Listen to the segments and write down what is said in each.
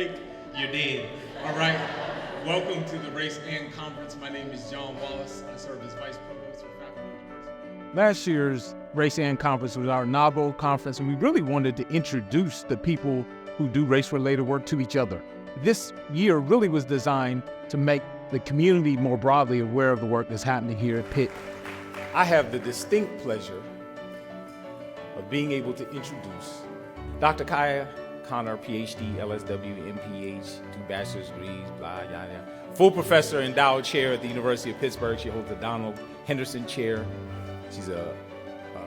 awake, you're dead. All right. Welcome to the Race and Conference. My name is John Wallace. I serve as Vice Provost for Faculty University. Last year's Race and Conference was our inaugural conference, and we really wanted to introduce the people who do race-related work to each other. This year really was designed to make the community more broadly aware of the work that's happening here at Pitt. I have the distinct pleasure of being able to introduce Dr. Kaya Connor, PhD, LSW, MPH, 2 bachelor's degrees, blah, yada, yada. Full professor, endowed chair at the University of Pittsburgh. She holds the Donald Henderson Chair. She's a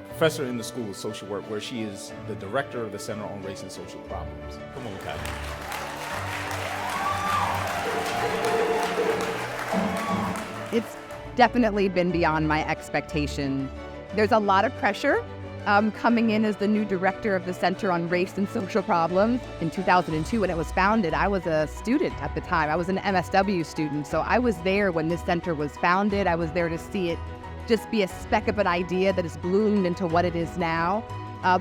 professor in the School of Social Work, where she is the director of the Center on Race and Social Problems. Come on, Kaya. It's definitely been beyond my expectations. There's a lot of pressure coming in as the new director of the Center on Race and Social Problems. In 2002, when it was founded, I was a student at the time. I was an MSW student, so I was there when this center was founded. I was there to see it just be a speck of an idea that has bloomed into what it is now.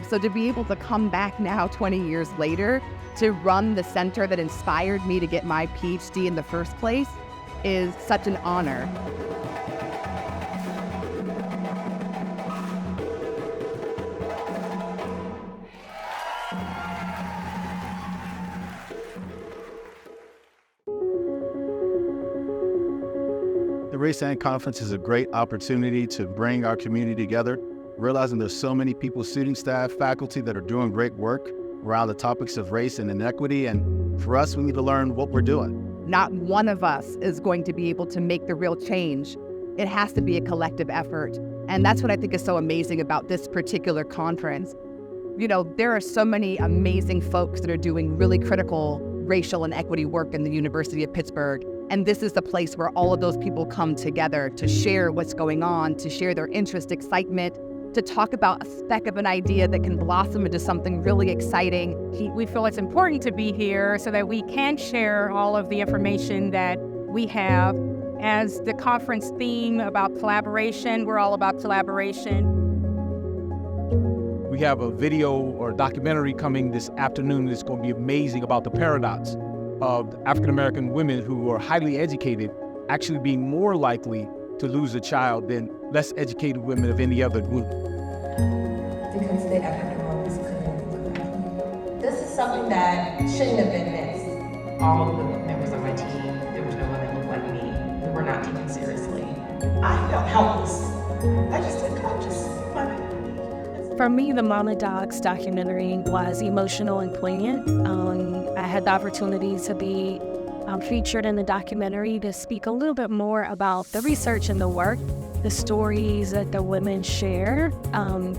So to be able to come back now 20 years later to run the center that inspired me to get my PhD in the first place is such an honor. The Race and Conference is a great opportunity to bring our community together, realizing there's so many people, student, staff, faculty that are doing great work around the topics of race and inequity. And for us, we need to learn what we're doing. Not one of us is going to be able to make the real change. It has to be a collective effort. And that's what I think is so amazing about this particular conference. You know, there are so many amazing folks that are doing really critical racial and equity work in the University of Pittsburgh. And this is the place where all of those people come together to share what's going on, to share their interest, excitement, to talk about a speck of an idea that can blossom into something really exciting. We feel it's important to be here so that we can share all of the information that we have. As the conference theme about collaboration, we're all about collaboration. We have a video or documentary coming this afternoon that's going to be amazing about the paradox of African-American women who are highly educated actually being more likely to lose a child than less educated women of any other group. Because the economics couldn't. This is something that shouldn't have been missed. All of the members of my team, there was no one that looked like me. We were not taken seriously. I felt helpless. I just didn't conscious. For me, the Mama Dogs documentary was emotional and poignant. I had the opportunity to be featured in the documentary to speak a little bit more about the research and the work, the stories that the women share.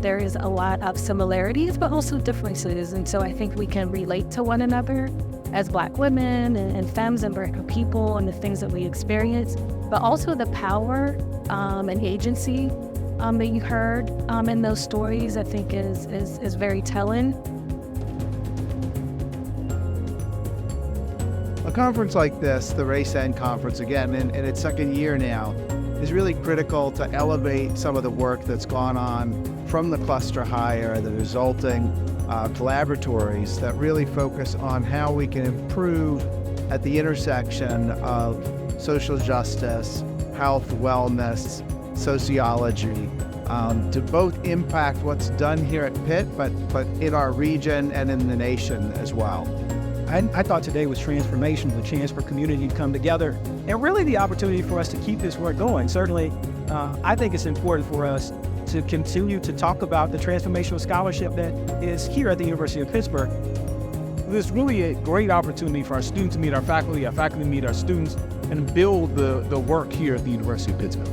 There is a lot of similarities, but also differences. And so I think we can relate to one another as Black women and femmes and Black people and the things that we experience, but also the power and agency that you heard in those stories, I think is very telling. A conference like this, the Race and Conference, again, in its second year now, is really critical to elevate some of the work that's gone on from the cluster hire, the resulting collaboratories that really focus on how we can improve at the intersection of social justice, health, wellness, sociology, to both impact what's done here at Pitt, but in our region and in the nation as well. I thought today was transformational, a chance for community to come together, and really the opportunity for us to keep this work going. Certainly, I think it's important for us to continue to talk about the transformational scholarship that is here at the University of Pittsburgh. There's really a great opportunity for our students to meet our faculty to meet our students, and build the work here at the University of Pittsburgh.